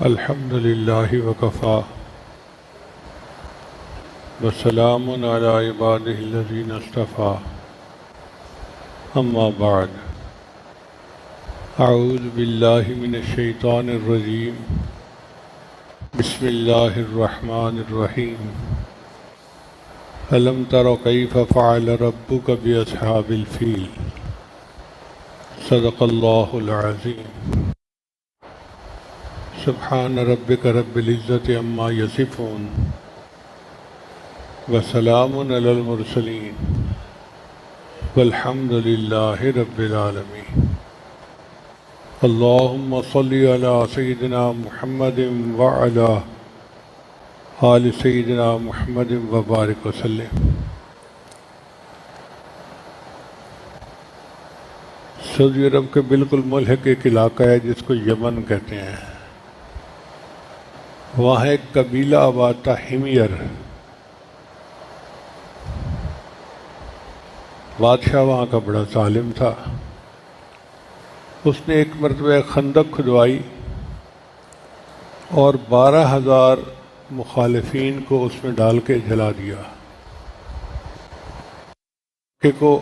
الحمد للہ وکفا وسلام علی عبادہ الذین اصطفیٰ اما بعد اعوذ باللہ من الشیطان الرجیم بسم اللہ الرحمن الرحیم الم تر کیف فعل ربک باصحاب الفیل صدق اللہ العظیم سبحان ربک رب العزت عما یصفون وسلام علی المرسلین والحمد للہ رب العالمین اللہم صلی علی سیدنا محمد وعلی آل سیدنا محمد وبارک وسلم۔ سعودی عرب کے بالکل ملحق ایک علاقہ ہے جس کو یمن کہتے ہیں۔ وہاں ایک قبیلہ آباد تھا حمیر۔ بادشاہ وہاں کا بڑا ظالم تھا۔ اس نے ایک مرتبہ خندق کھدوائی اور 12,000 مخالفین کو اس میں ڈال کے جلا دیا۔ کہ کو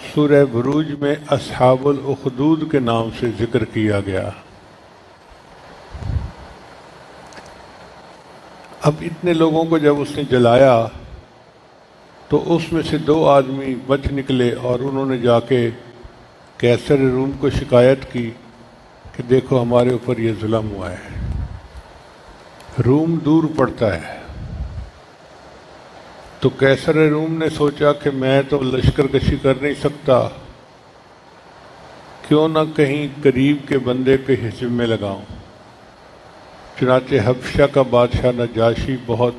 سورہ بروج میں اصحاب الاخدود کے نام سے ذکر کیا گیا۔ اب اتنے لوگوں کو جب اس نے جلایا تو اس میں سے 2 آدمی بچ نکلے اور انہوں نے جا کے قیصر روم کو شکایت کی کہ دیکھو ہمارے اوپر یہ ظلم ہوا ہے۔ روم دور پڑتا ہے تو قیصر روم نے سوچا کہ میں تو لشکر کشی کر نہیں سکتا، کیوں نہ کہیں قریب کے بندے پہ ذمہ لگاؤں۔ چنانچہ حبشہ کا بادشاہ نجاشی بہت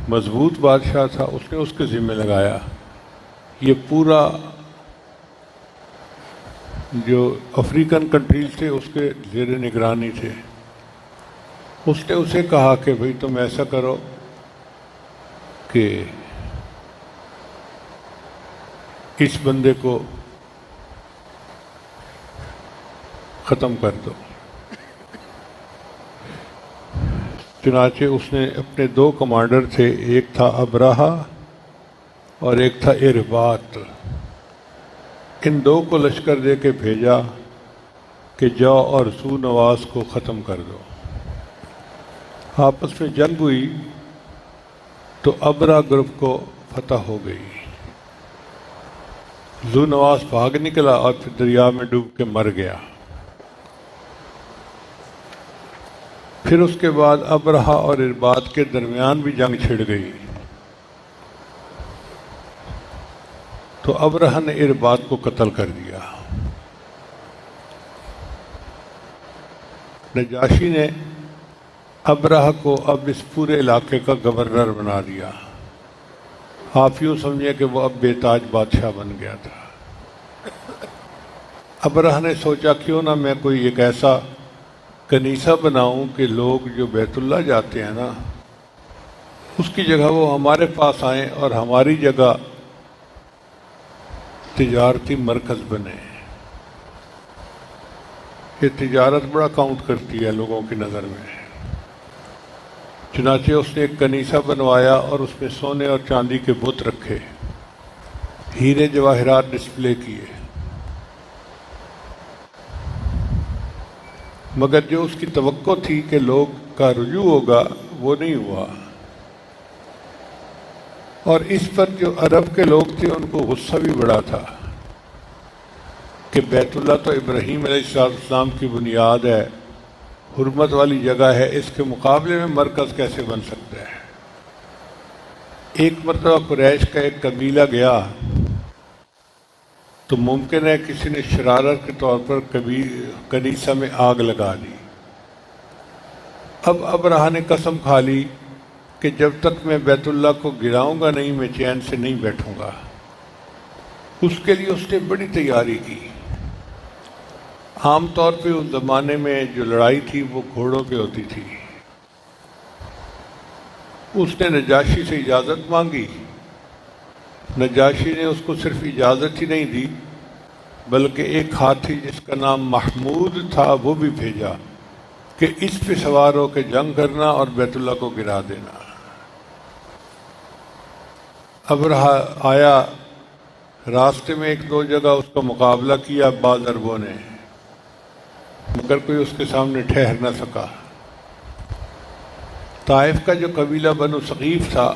مضبوط بادشاہ تھا، اس نے اس کے ذمہ لگایا۔ یہ پورا جو افریقن کنٹریز تھے اس کے زیر نگرانی تھے۔ اس نے اسے کہا کہ بھئی تم ایسا کرو کہ اس بندے کو ختم کر دو۔ چنانچہ اس نے اپنے 2 کمانڈر تھے، ایک تھا ابرہہ اور ایک تھا ارباط۔ ان 2 کو لشکر دے کے بھیجا کہ جاؤ اور ذو نواس کو ختم کر دو۔ آپس میں جنگ ہوئی تو ابرہہ گروپ کو فتح ہو گئی۔ ذو نواس بھاگ نکلا اور پھر دریا میں ڈوب کے مر گیا۔ پھر اس کے بعد ابرہہ اور ارباط کے درمیان بھی جنگ چھڑ گئی تو ابرہہ نے ارباط کو قتل کر دیا۔ نجاشی نے ابرہہ کو اب اس پورے علاقے کا گورنر بنا دیا۔ آپ یوں سمجھیں کہ وہ اب بے تاج بادشاہ بن گیا تھا۔ ابرہہ نے سوچا کیوں نہ میں کوئی ایک ایسا کنیسہ بناؤں کہ لوگ جو بیت اللہ جاتے ہیں نا اس کی جگہ وہ ہمارے پاس آئیں اور ہماری جگہ تجارتی مرکز بنے۔ یہ تجارت بڑا کاؤنٹ کرتی ہے لوگوں کی نظر میں۔ چنانچہ اس نے ایک کنیسہ بنوایا اور اس میں سونے اور چاندی کے بت رکھے، ہیرے جواہرات ڈسپلے کیے، مگر جو اس کی توقع تھی کہ لوگ کا رجوع ہوگا وہ نہیں ہوا۔ اور اس پر جو عرب کے لوگ تھے ان کو غصہ بھی بڑا تھا کہ بیت اللہ تو ابراہیم علیہ السلام کی بنیاد ہے، حرمت والی جگہ ہے، اس کے مقابلے میں مرکز کیسے بن سکتا ہے۔ ایک مرتبہ قریش کا ایک قبیلہ گیا تو ممکن ہے کسی نے شرارت کے طور پر کنیسہ میں آگ لگا دی۔ اب ابرہہ نے قسم کھا لی کہ جب تک میں بیت اللہ کو گراؤں گا نہیں میں چین سے نہیں بیٹھوں گا۔ اس کے لیے اس نے بڑی تیاری کی۔ عام طور پہ اس زمانے میں جو لڑائی تھی وہ گھوڑوں پہ ہوتی تھی۔ اس نے نجاشی سے اجازت مانگی۔ نجاشی نے اس کو صرف اجازت ہی نہیں دی بلکہ ایک ہاتھی جس کا نام محمود تھا وہ بھی بھیجا کہ اس پہ سوار ہو کے جنگ کرنا اور بیت اللہ کو گرا دینا۔ ابرہہ آیا، راستے میں ایک دو جگہ اس کا مقابلہ کیا بعض عربوں نے، مگر کوئی اس کے سامنے ٹھہر نہ سکا۔ طائف کا جو قبیلہ بنو ثقیف تھا،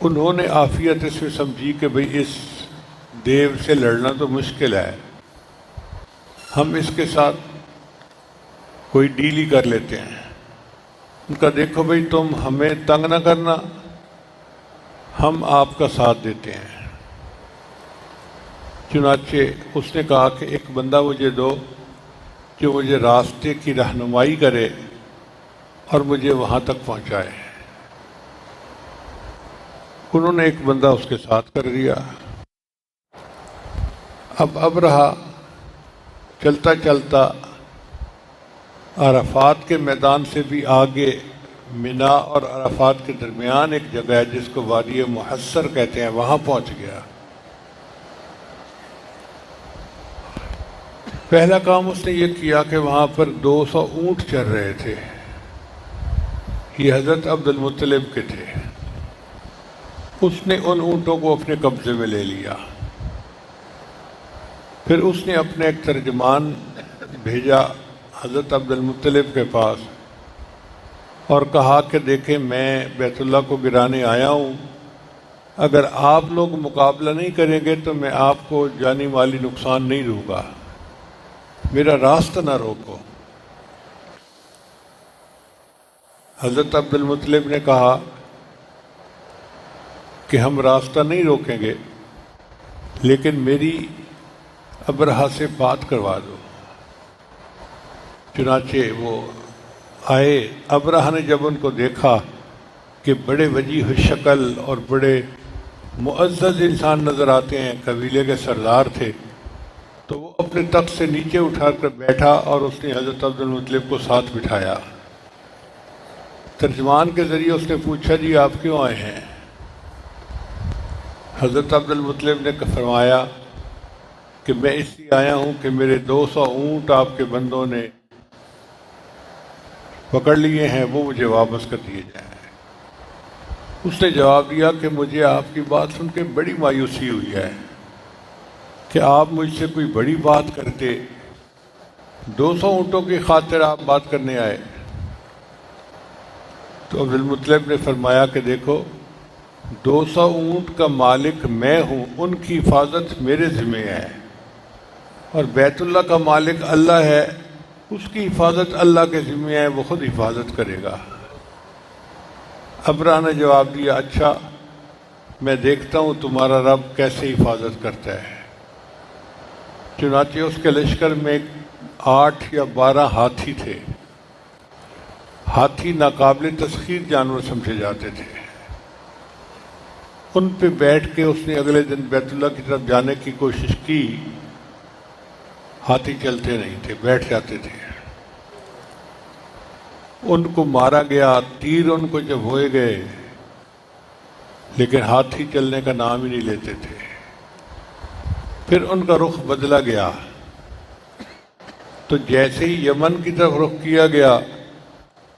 انہوں نے عافیت اس میں سمجھی کہ بھئی اس دیو سے لڑنا تو مشکل ہے، ہم اس کے ساتھ کوئی ڈیل ہی کر لیتے ہیں۔ ان کا دیکھو بھئی تم ہمیں تنگ نہ کرنا، ہم آپ کا ساتھ دیتے ہیں۔ چنانچہ اس نے کہا کہ ایک بندہ مجھے دو جو مجھے راستے کی رہنمائی کرے اور مجھے وہاں تک پہنچائے۔ انہوں نے ایک بندہ اس کے ساتھ کر دیا۔ اب ابرہہ چلتا چلتا عرفات کے میدان سے بھی آگے مینا اور عرفات کے درمیان ایک جگہ ہے جس کو وادی محصر کہتے ہیں، وہاں پہنچ گیا۔ پہلا کام اس نے یہ کیا کہ وہاں پر 200 اونٹ چر رہے تھے، یہ حضرت عبد المطلب کے تھے۔ اس نے ان اونٹوں کو اپنے قبضے میں لے لیا۔ پھر اس نے اپنے ایک ترجمان بھیجا حضرت عبد المطلب کے پاس اور کہا کہ دیکھیں میں بیت اللہ کو گرانے آیا ہوں، اگر آپ لوگ مقابلہ نہیں کریں گے تو میں آپ کو جانی مالی نقصان نہیں دوں گا، میرا راستہ نہ روکو۔ حضرت عبد المطلب نے کہا کہ ہم راستہ نہیں روکیں گے، لیکن میری ابرہہ سے بات کروا دو۔ چنانچہ وہ آئے۔ ابرہہ نے جب ان کو دیکھا کہ بڑے وجیح شکل اور بڑے معزز انسان نظر آتے ہیں، قبیلے کے سردار تھے، تو وہ اپنے تخت سے نیچے اٹھا کر بیٹھا اور اس نے حضرت عبد المطلب کو ساتھ بٹھایا۔ ترجمان کے ذریعے اس نے پوچھا جی آپ کیوں آئے ہیں؟ حضرت عبد المطلب نے فرمایا کہ میں اس لیے آیا ہوں کہ میرے 200 اونٹ آپ کے بندوں نے پکڑ لیے ہیں، وہ مجھے واپس کر دیے جائیں۔ اس نے جواب دیا کہ مجھے آپ کی بات سن کے بڑی مایوسی ہوئی ہے کہ آپ مجھ سے کوئی بڑی بات کرتے، 200 اونٹوں کی خاطر آپ بات کرنے آئے۔ تو عبد المطلب نے فرمایا کہ دیکھو 200 اونٹ کا مالک میں ہوں، ان کی حفاظت میرے ذمہ ہے، اور بیت اللہ کا مالک اللہ ہے، اس کی حفاظت اللہ کے ذمہ ہے، وہ خود حفاظت کرے گا۔ ابرہہ نے جواب دیا اچھا میں دیکھتا ہوں تمہارا رب کیسے حفاظت کرتا ہے۔ چنانچہ اس کے لشکر میں 8 یا 12 ہاتھی تھے۔ ہاتھی ناقابل تسخیر جانور سمجھے جاتے تھے۔ ان پہ بیٹھ کے اس نے اگلے دن بیت اللہ کی طرف جانے کی کوشش کی، ہاتھی چلتے نہیں تھے، بیٹھ جاتے تھے۔ ان کو مارا گیا، تیر ان کو جب ہوئے گئے، لیکن ہاتھی چلنے کا نام ہی نہیں لیتے تھے۔ پھر ان کا رخ بدلا گیا، تو جیسے ہی یمن کی طرف رخ کیا گیا،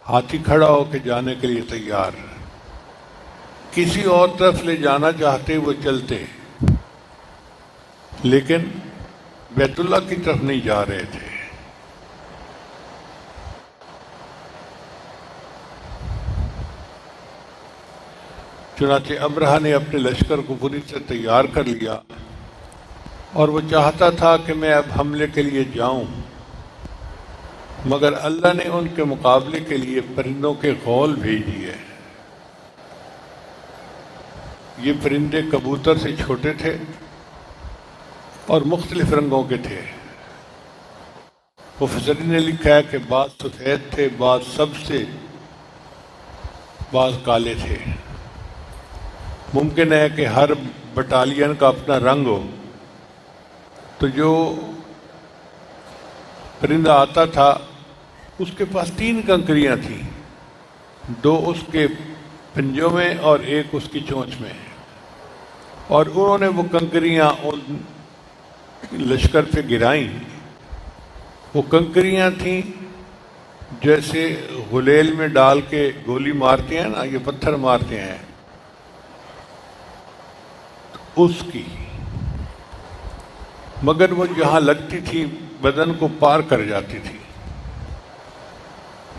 ہاتھی کھڑا ہو کے جانے کے لیے تیار، کسی اور طرف لے جانا چاہتے وہ چلتے، لیکن بیت اللہ کی طرف نہیں جا رہے تھے۔ چنانچہ ابرہہ نے اپنے لشکر کو پوری طرح تیار کر لیا، اور وہ چاہتا تھا کہ میں اب حملے کے لیے جاؤں، مگر اللہ نے ان کے مقابلے کے لیے پرندوں کے غول بھیج دیے۔ یہ پرندے کبوتر سے چھوٹے تھے اور مختلف رنگوں کے تھے۔ مفسرین نے لکھا ہے کہ بعض سفید تھے، بعض سبز تھے، بعض کالے تھے۔ ممکن ہے کہ ہر بٹالین کا اپنا رنگ ہو، تو جو پرندہ آتا تھا اس کے پاس 3 کنکریاں تھیں، 2 اس کے پنجوں میں اور 1 اس کی چونچ میں، اور انہوں نے وہ کنکریاں ان لشکر پہ گرائیں۔ وہ کنکریاں تھیں جیسے غلیل میں ڈال کے گولی مارتے ہیں نا، یہ پتھر مارتے ہیں، اس کی، مگر وہ جہاں لگتی تھی بدن کو پار کر جاتی تھی،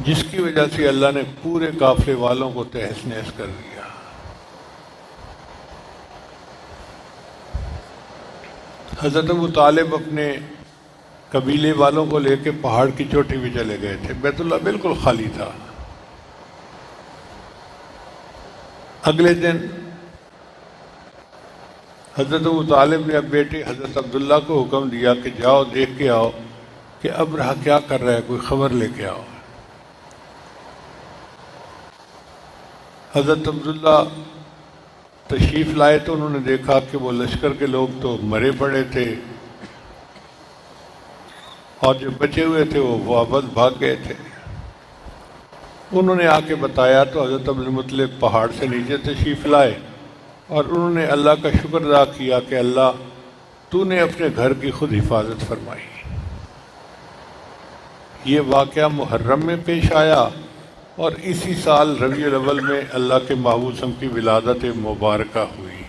جس کی وجہ سے اللہ نے پورے قافلے والوں کو تہس نہس کر دیا۔ حضرت ابو طالب اپنے قبیلے والوں کو لے کے پہاڑ کی چوٹی پہ چلے گئے تھے، بیت اللہ بالکل خالی تھا۔ اگلے دن حضرت ابو طالب نے اب بیٹے حضرت عبداللہ کو حکم دیا کہ جاؤ دیکھ کے آؤ کہ ابرہہ کیا کر رہا ہے، کوئی خبر لے کے آؤ۔ حضرت عبداللہ تشریف لائے تو انہوں نے دیکھا کہ وہ لشکر کے لوگ تو مرے پڑے تھے، اور جو بچے ہوئے تھے وہ واپس بھاگ گئے تھے۔ انہوں نے آ کے بتایا تو حضرت عبد المطلب پہاڑ سے نیچے تشریف لائے، اور انہوں نے اللہ کا شکر ادا کیا کہ اللہ تو نے اپنے گھر کی خود حفاظت فرمائی۔ یہ واقعہ محرم میں پیش آیا، اور اسی سال ربیع الاول میں اللہ کے محبوب صلی اللہ علیہ وسلم کی ولادت مبارکہ ہوئی۔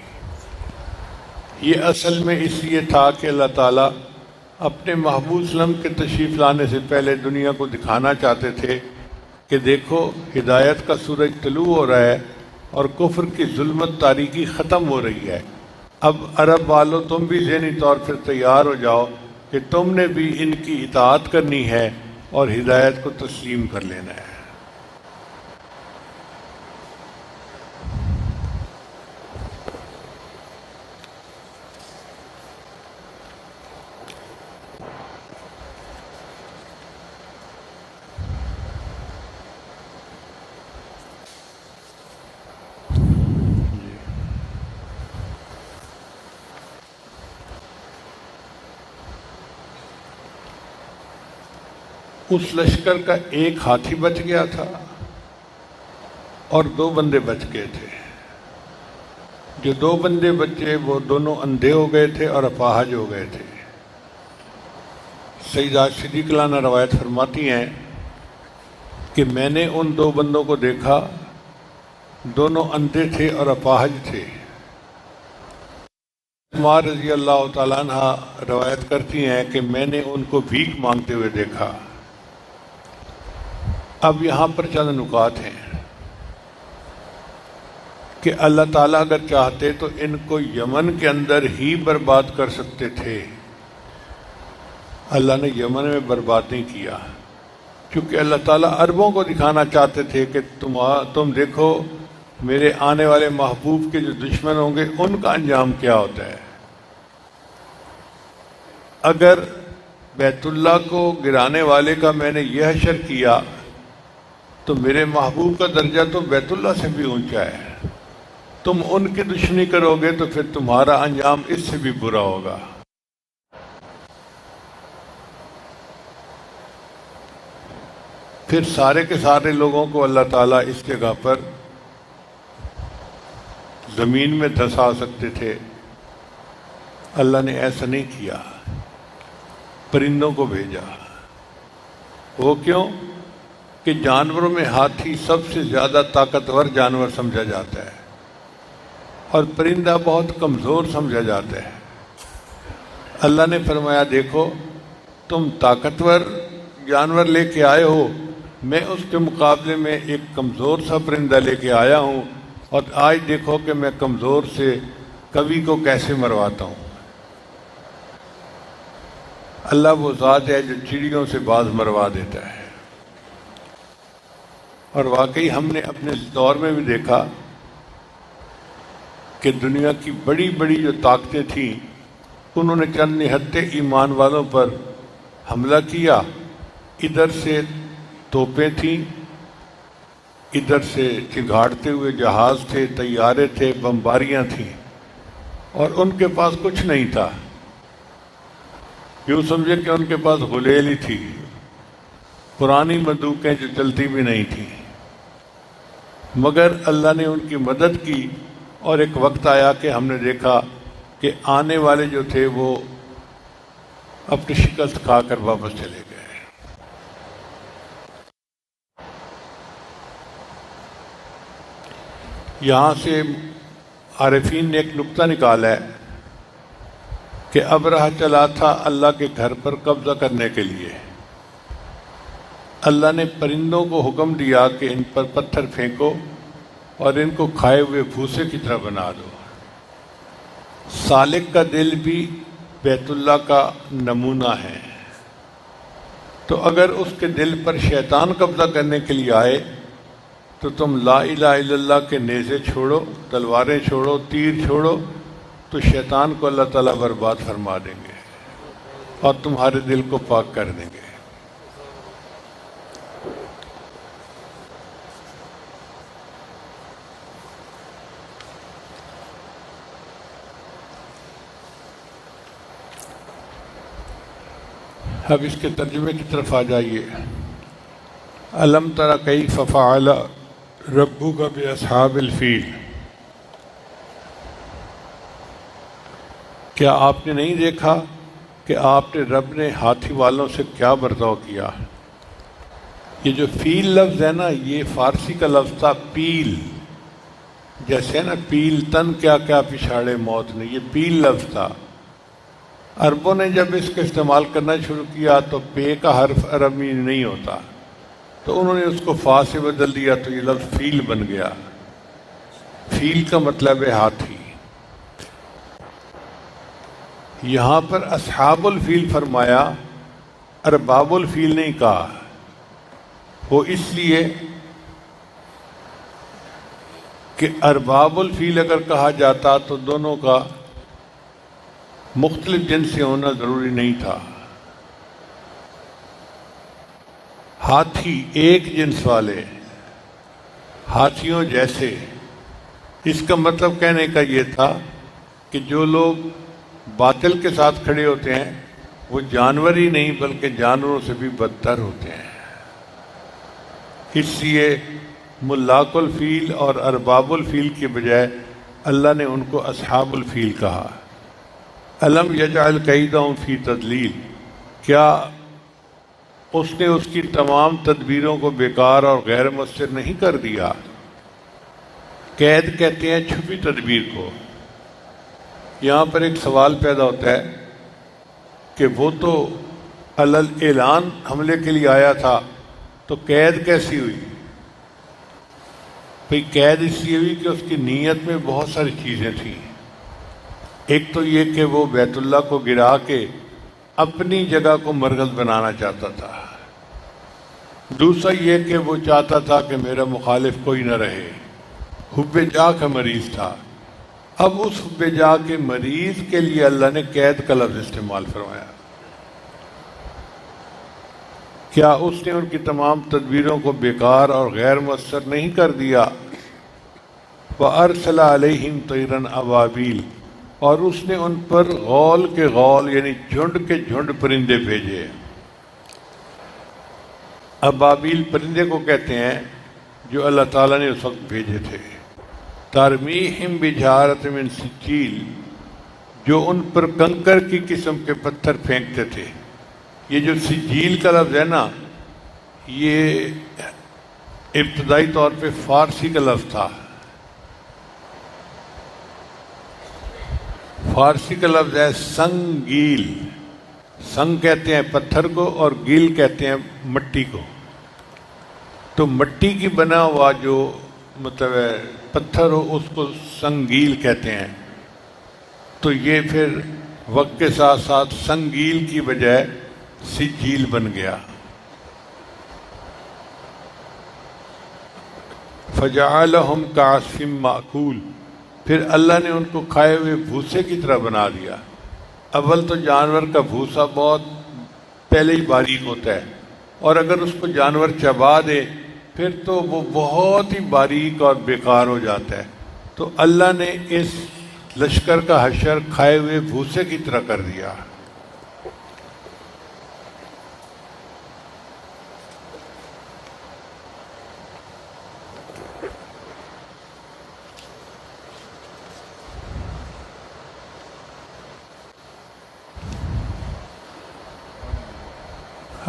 یہ اصل میں اس لیے تھا کہ اللہ تعالیٰ اپنے محبوب صلی اللہ علیہ وسلم کے تشریف لانے سے پہلے دنیا کو دکھانا چاہتے تھے کہ دیکھو ہدایت کا سورج طلوع ہو رہا ہے اور کفر کی ظلمت تاریکی ختم ہو رہی ہے۔ اب عرب والوں تم بھی ذہنی طور پر تیار ہو جاؤ کہ تم نے بھی ان کی اطاعت کرنی ہے اور ہدایت کو تسلیم کر لینا ہے۔ اس لشکر کا ایک ہاتھی بچ گیا تھا اور 2 بندے بچ گئے تھے۔ جو 2 بندے بچے وہ دونوں اندھے ہو گئے تھے اور اپاہج ہو گئے تھے۔ سیدہ صدیق لانہ روایت فرماتی ہیں کہ میں نے ان 2 بندوں کو دیکھا، دونوں اندھے تھے اور اپاہج تھے۔ عمر رضی اللہ تعالیٰ عنہ روایت کرتی ہیں کہ میں نے ان کو بھیک مانگتے ہوئے دیکھا۔ اب یہاں پر چند نکات ہیں کہ اللہ تعالیٰ اگر چاہتے تو ان کو یمن کے اندر ہی برباد کر سکتے تھے۔ اللہ نے یمن میں برباد نہیں کیا، کیونکہ اللہ تعالیٰ عربوں کو دکھانا چاہتے تھے کہ تم دیکھو میرے آنے والے محبوب کے جو دشمن ہوں گے ان کا انجام کیا ہوتا ہے۔ اگر بیت اللہ کو گرانے والے کا میں نے یہ حشر کیا تو میرے محبوب کا درجہ تو بیت اللہ سے بھی اونچا ہے، تم ان کی دشمنی کرو گے تو پھر تمہارا انجام اس سے بھی برا ہوگا۔ پھر سارے کے سارے لوگوں کو اللہ تعالیٰ اس جگہ پر زمین میں دھسا سکتے تھے، اللہ نے ایسا نہیں کیا، پرندوں کو بھیجا۔ وہ کیوں؟ کہ جانوروں میں ہاتھی سب سے زیادہ طاقتور جانور سمجھا جاتا ہے اور پرندہ بہت کمزور سمجھا جاتا ہے۔ اللہ نے فرمایا دیکھو تم طاقتور جانور لے کے آئے ہو، میں اس کے مقابلے میں ایک کمزور سا پرندہ لے کے آیا ہوں، اور آج دیکھو کہ میں کمزور سے قوی کو کیسے مرواتا ہوں۔ اللہ وہ ذات ہے جو چڑیوں سے باز مروا دیتا ہے۔ اور واقعی ہم نے اپنے دور میں بھی دیکھا کہ دنیا کی بڑی بڑی جو طاقتیں تھیں انہوں نے چند نہتے ایمان والوں پر حملہ کیا۔ ادھر سے توپیں تھیں، ادھر سے چنگھاڑتے ہوئے جہاز تھے، طیارے تھے، بمباریاں تھیں، اور ان کے پاس کچھ نہیں تھا۔ یوں سمجھے کہ ان کے پاس غلیل ہی تھی، پرانی بندوقیں جو چلتی بھی نہیں تھیں، مگر اللہ نے ان کی مدد کی، اور ایک وقت آیا کہ ہم نے دیکھا کہ آنے والے جو تھے وہ اپنی شکست کھا کر واپس چلے گئے۔ یہاں سے عارفین نے ایک نقطہ نکالا ہے کہ ابرہہ چلا تھا اللہ کے گھر پر قبضہ کرنے کے لیے. اللہ نے پرندوں کو حکم دیا کہ ان پر پتھر پھینکو اور ان کو کھائے ہوئے بھوسے کی طرح بنا دو. سالک کا دل بھی بیت اللہ کا نمونہ ہے. تو اگر اس کے دل پر شیطان قبضہ کرنے کے لیے آئے تو تم لا الہ الا اللہ کے نیزے چھوڑو، تلواریں چھوڑو، تیر چھوڑو، تو شیطان کو اللہ تعالیٰ برباد فرما دیں گے اور تمہارے دل کو پاک کر دیں گے. اب اس کے ترجمے کی طرف آ جائیے. الم تر کیف فعل ربک باصحاب الفیل. کیا آپ نے نہیں دیکھا کہ آپ نے رب نے ہاتھی والوں سے کیا برتاؤ کیا؟ یہ جو فیل لفظ ہے نا، یہ فارسی کا لفظ تھا پیل. جیسے نا پیل تن کیا کیا پچھاڑے موت نے، یہ پیل لفظ تھا. عربوں نے جب اس کا استعمال کرنا شروع کیا تو پے کا حرف عربی نہیں ہوتا، تو انہوں نے اس کو فا سے بدل دیا تو یہ لفظ فیل بن گیا. فیل کا مطلب ہے ہاتھی. یہاں پر اصحاب الفیل فرمایا، ارباب الفیل نہیں کہا. وہ اس لیے کہ ارباب الفیل اگر کہا جاتا تو دونوں کا مختلف جنس سے ہونا ضروری نہیں تھا. ہاتھی ایک جنس والے، ہاتھیوں جیسے. اس کا مطلب کہنے کا یہ تھا کہ جو لوگ باطل کے ساتھ کھڑے ہوتے ہیں وہ جانور ہی نہیں بلکہ جانوروں سے بھی بدتر ہوتے ہیں. اس لیے ملاک الفیل اور ارباب الفیل کے بجائے اللہ نے ان کو اصحاب الفیل کہا. الم یجعل کیدہم فی تضلیل. کیا اس نے اس کی تمام تدبیروں کو بیکار اور غیر مؤثر نہیں کر دیا؟ قید کہتے ہیں چھپی تدبیر کو. یہاں پر ایک سوال پیدا ہوتا ہے کہ وہ تو اعلان حملے کے لیے آیا تھا تو قید کیسی ہوئی؟ بھئی قید اس لیے ہوئی کہ اس کی نیت میں بہت ساری چیزیں تھیں. ایک تو یہ کہ وہ بیت اللہ کو گرا کے اپنی جگہ کو مرکز بنانا چاہتا تھا. دوسرا یہ کہ وہ چاہتا تھا کہ میرا مخالف کوئی نہ رہے. حب جا کا مریض تھا. اب اس حب جا کے مریض کے لیے اللہ نے قید کا لفظ استعمال فرمایا. کیا اس نے ان کی تمام تدبیروں کو بیکار اور غیر مؤثر نہیں کر دیا؟ وَأَرْسَلَ عَلَيْهِمْ طَيْرًا أَبَابِيلَ. اور اس نے ان پر غول کے غول یعنی جھنڈ کے جھنڈ پرندے بھیجے. ابابیل پرندے کو کہتے ہیں جو اللہ تعالیٰ نے اس وقت بھیجے تھے. ترمیہم بحجارۃ من سجیل. جو ان پر کنکر کی قسم کے پتھر پھینکتے تھے. یہ جو سجیل کا لفظ ہے نا، یہ ابتدائی طور پہ فارسی کا لفظ تھا. فارسی کا لفظ ہے سنگیل. سنگ کہتے ہیں پتھر کو اور گیل کہتے ہیں مٹی کو. تو مٹی کی بنا ہوا جو مطلب ہے پتھر ہو اس کو سنگیل کہتے ہیں. تو یہ پھر وقت کے ساتھ ساتھ سنگیل کی بجائے سجیل بن گیا. فجعلہم کعصف مأکول. پھر اللہ نے ان کو کھائے ہوئے بھوسے کی طرح بنا دیا. اول تو جانور کا بھوسا بہت پہلے ہی باریک ہوتا ہے، اور اگر اس کو جانور چبا دے پھر تو وہ بہت ہی باریک اور بیکار ہو جاتا ہے. تو اللہ نے اس لشکر کا حشر کھائے ہوئے بھوسے کی طرح کر دیا.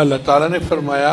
اللہ تعالیٰ نے فرمایا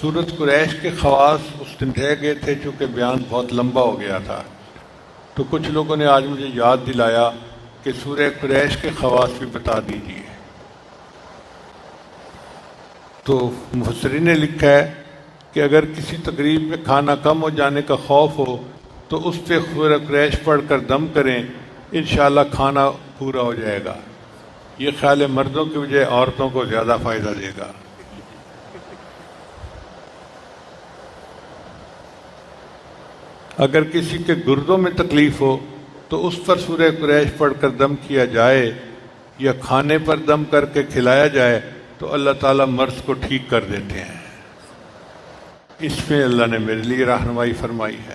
سورۃ قریش کے خواص اس دن رہ گئے تھے چونکہ بیان بہت لمبا ہو گیا تھا، تو کچھ لوگوں نے آج مجھے یاد دلایا کہ سورہ قریش کے خواص بھی بتا دیجیے۔ تو مفسرین نے لکھا ہے کہ اگر کسی تقریب میں کھانا کم ہو جانے کا خوف ہو تو اس پہ سورہ قریش پڑھ کر دم کریں، انشاءاللہ کھانا پورا ہو جائے گا۔ یہ خیال ہے مردوں کی بجائے عورتوں کو زیادہ فائدہ دے گا۔ اگر کسی کے گردوں میں تکلیف ہو تو اس پر سورہ قریش پڑھ کر دم کیا جائے یا کھانے پر دم کر کے کھلایا جائے تو اللہ تعالیٰ مرض کو ٹھیک کر دیتے ہیں۔ اس میں اللہ نے میرے لیے رہنمائی فرمائی ہے۔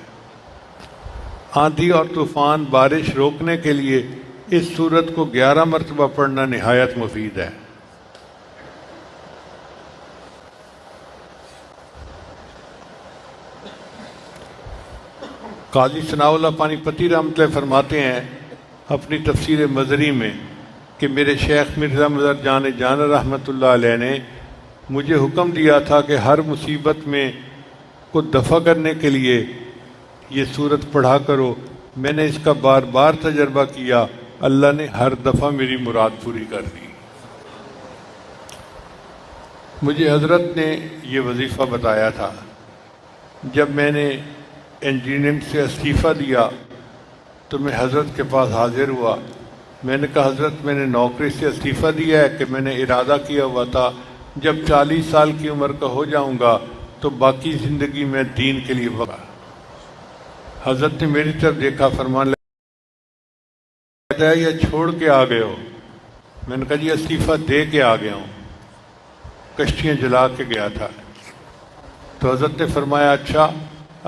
آندھی اور طوفان بارش روکنے کے لیے اس سورت کو 11 مرتبہ پڑھنا نہایت مفید ہے۔ قاضی ثناء اللہ پانی پتی رحمۃ اللہ فرماتے ہیں اپنی تفسیر مظہری میں کہ میرے شیخ مرزا مظہر جان جان رحمۃ اللہ علیہ نے مجھے حکم دیا تھا کہ ہر مصیبت میں کو دفع کرنے کے لیے یہ سورت پڑھا کرو۔ میں نے اس کا بار بار تجربہ کیا، اللہ نے ہر دفعہ میری مراد پوری کر دی۔ مجھے حضرت نے یہ وظیفہ بتایا تھا جب میں نے انجینئرنگ سے استعفیٰ دیا تو میں حضرت کے پاس حاضر ہوا۔ میں نے کہا حضرت میں نے نوکری سے استعفیٰ دیا ہے کہ میں نے ارادہ کیا ہوا تھا جب 40 سال کی عمر کا ہو جاؤں گا تو باقی زندگی میں دین کے لیے وقت۔ حضرت نے میری طرف دیکھا، فرمان لگا یا چھوڑ کے آ گئے ہو؟ میں نے کہا جی استعفیٰ دے کے آ گیا ہوں، کشتیاں جلا کے گیا تھا۔ تو حضرت نے فرمایا اچھا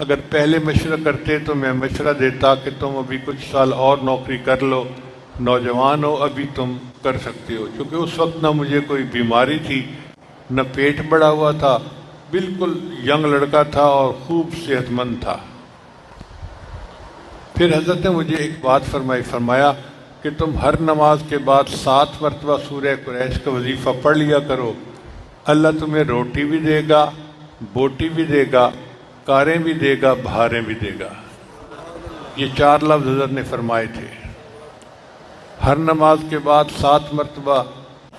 اگر پہلے مشورہ کرتے تو میں مشورہ دیتا کہ تم ابھی کچھ سال اور نوکری کر لو، نوجوان ہو ابھی تم کر سکتے ہو، کیونکہ اس وقت نہ مجھے کوئی بیماری تھی نہ پیٹ بڑھا ہوا تھا، بالکل ینگ لڑکا تھا اور خوب صحت مند تھا۔ پھر حضرت نے مجھے ایک بات فرمایا کہ تم ہر نماز کے بعد 7 مرتبہ سورہ قریش کا وظیفہ پڑھ لیا کرو، اللہ تمہیں روٹی بھی دے گا، بوٹی بھی دے گا، کاریں بھی دے گا، بہاریں بھی دے گا۔ یہ 4 لفظ حضرت نے فرمائے تھے۔ ہر نماز کے بعد 7 مرتبہ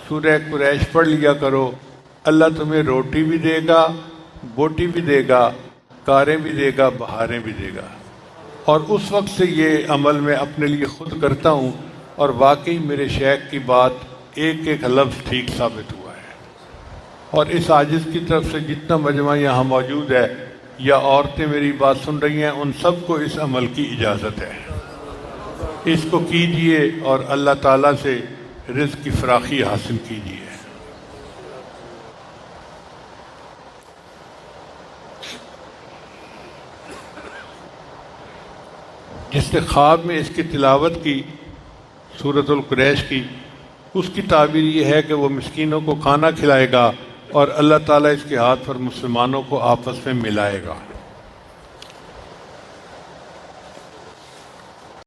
سورہ قریش پڑھ لیا کرو، اللہ تمہیں روٹی بھی دے گا، بوٹی بھی دے گا، کاریں بھی دے گا، بہاریں بھی دے گا۔ اور اس وقت سے یہ عمل میں اپنے لیے خود کرتا ہوں اور واقعی میرے شیخ کی بات ایک ایک لفظ ٹھیک ثابت ہوا ہے۔ اور اس عاجز کی طرف سے جتنا مجمع یہاں موجود ہے یا عورتیں میری بات سن رہی ہیں ان سب کو اس عمل کی اجازت ہے۔ اس کو کیجئے اور اللہ تعالیٰ سے رزق کی فراخی حاصل کیجئے۔ جس نے خواب میں اس کی تلاوت کی سورۃ القریش کی، اس کی تعبیر یہ ہے کہ وہ مسکینوں کو کھانا کھلائے گا اور اللہ تعالیٰ اس کے ہاتھ پر مسلمانوں کو آپس میں ملائے گا۔